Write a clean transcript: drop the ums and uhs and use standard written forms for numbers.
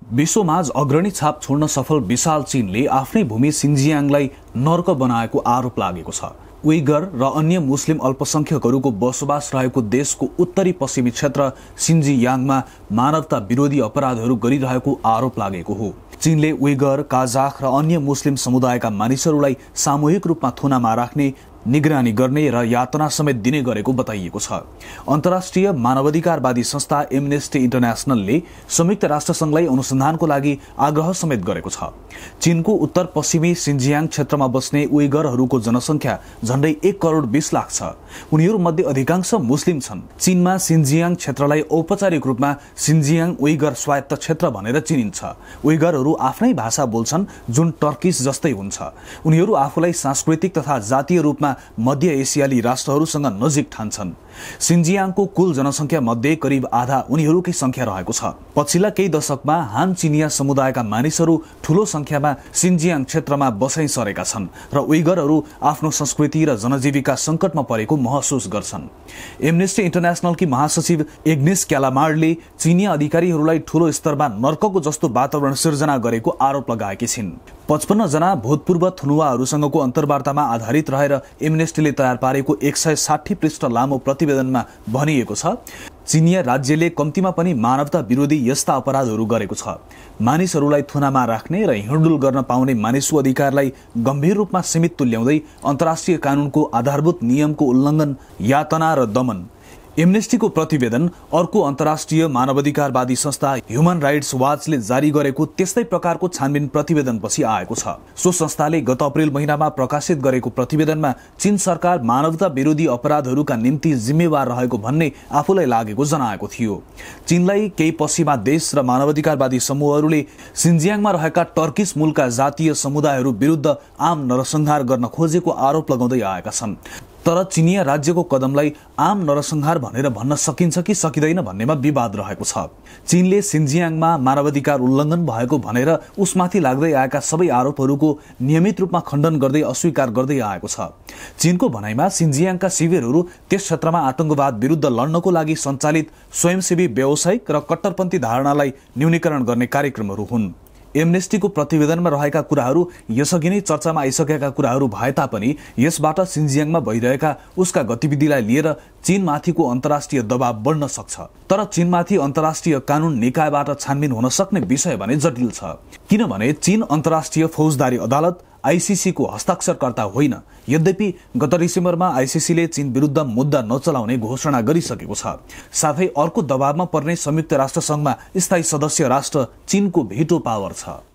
विश्वमाझ अग्रणी छाप छोड्न सफल विशाल चीनले आफ्नै भूमि सिन्जियाङलाई नर्क बनाएको आरोप लागेको छ। उइगर र अन्य मुस्लिम अल्पसंख्यकहरूको बसोबास रहेको देशको उत्तरी पश्चिमी क्षेत्र सिन्जियाङमा मानवता विरोधी अपराधहरू गरिरहेको आरोप लागेको हो। चीनले उइगर, काजाख र अन्य मुस्लिम समुदायका मानिसहरूलाई सामूहिक रूपमा थुनामा राख्ने, निगरानी गर्ने र यातना समेत दिने गरेको बताइएको छ। अन्तर्राष्ट्रिय मानवाधिकारवादी संस्था एमनेस्टी इन्टरनेशनलले संयुक्त राष्ट्रसंघलाई अनुसन्धानको लागि आग्रह समेत गरेको छ। चीनको उत्तर पश्चिमी सिन्जियाङ क्षेत्रमा बस्ने उइगरहरूको जनसंख्या झण्डै 1 करोड 20 लाख छ। उनीहरूमध्ये अधिकांश मुस्लिम छन्। चीनमा सिन्जियाङ क्षेत्रलाई औपचारिक रूपमा सिन्जियाङ उइगर स्वायत्त क्षेत्र भनेर चिनिन्छ। उइगरहरू आफ्नै भाषा बोल्छन् जुन टर्किस जस्तै हुन्छ। उनीहरू आफूलाई सांस्कृतिक तथा जातीय रूपमा मध्य एसियाली राष्ट्रहरूसँग नजिक ठान्छन्। सिन्जियाङको कुल जनसंख्या मध्ये करिब आधा उनीहरूकै संख्या रहेको छ। पछिल्ला केही दशकमा हान चिनिया समुदायका मानिसहरू ठूलो संख्यामा सिन्जियाङ क्षेत्रमा बसाइ सरेका छन् र उइगरहरू आफ्नो संस्कृति र जनजीविका संकटमा परेको महसुस गर्छन्। एमनेस्टी इन्टरनेशनलकी महासचिव एग्नेस क्यालामार्डले चिनिया अधिकारीहरूलाई ठूलो स्तरमा नर्कको जस्तो वातावरण सिर्जना गरेको आरोप लगाएकी छिन्। 55 जना भूतपूर्व थुनुवाहरूसँगको अन्तर्वार्तामा आधारित रहेर एमनेस्टीले तयार पारेको 160 पृष्ठ लामो प्रतिवेदनमा भनिएको छ, चिनिया राज्यले कम्तीमा पनि मानवता विरोधी यस्ता अपराधहरू गरेको छ। मानिसहरूलाई थुनामा राख्ने र हिँडडुल गर्न पाउने मानिसको अधिकारलाई गम्भीर रूपमा सीमित तुल्याउँदै अन्तर्राष्ट्रिय कानूनको आधारभूत नियमको उल्लङ्घन, यातना र दमन। एमनेस्टीको प्रतिवेदन अर्को अन्तर्राष्ट्रिय मानवाधिकारवादी संस्था ह्युमन राइट्स वाचले जारी गरेको त्यस्तै प्रकारको छानबिन प्रतिवेदनपछि आएको छ। सो संस्थाले गत अप्रिल महिनामा प्रकाशित गरेको प्रतिवेदनमा चीन सरकार मानवता विरोधी अपराधहरूका निम्ति जिम्मेवार रहेको भन्ने आफूलाई लागेको जनाएको थियो। चीनलाई केही पश्चिमा देश र मानवाधिकारवादी समूहहरूले सिन्जियाङमा रहेका टर्किस मूलका जातीय समुदायहरू विरुद्ध आम नरसंहार गर्न खोजेको आरोप लगाउँदै आएका छन्। तर चिनिया राज्यको कदमलाई आम नरसंहार भनेर भन्न सकिन्छ कि सकिँदैन भन्नेमा विवाद रहेको छ। चीनले सिन्जियाङमा मानवाधिकार उल्लङ्घन भएको भनेर उसमाथि लाग्दै आएका सबै आरोपहरूको नियमित रूपमा खण्डन गर्दै अस्वीकार गर्दै आएको छ। चीनको भनाइमा सिन्जियाङका शिविरहरू त्यस क्षेत्रमा आतंकवाद विरुद्ध लड्नको लागि सञ्चालित स्वयंसेवी व्यावसायिक र कट्टरपन्थी धारणालाई न्यूनीकरण गर्ने कार्यक्रमहरू हुन्। एमनेस्टीको प्रतिवेदनमा रहेका कुराहरू यसअघि नै चर्चामा आइसकेका कुराहरू भए तापनि यसबाट सिन्जियाङमा भइरहेका उसका गतिविधिलाई लिएर चीनमाथिको अन्तर्राष्ट्रिय दबाव बढ्न सक्छ। तर चीनमाथि अन्तर्राष्ट्रिय कानून निकायबाट छानबिन हुन सक्ने विषय भने जटिल छ, किनभने चीन अन्तर्राष्ट्रिय फौजदारी अदालत आईसीसी को हस्ताक्षरकर्ता होइन। यद्यपि गत डिसेम्बरमा आईसीसीले चीन विरुद्ध मुद्दा नचलाउने घोषणा गरिसकेको छ। साथै अर्को दबावमा पर्ने संयुक्त राष्ट्रसंघमा स्थायी सदस्य राष्ट्र चीनको भेटो पावर छ।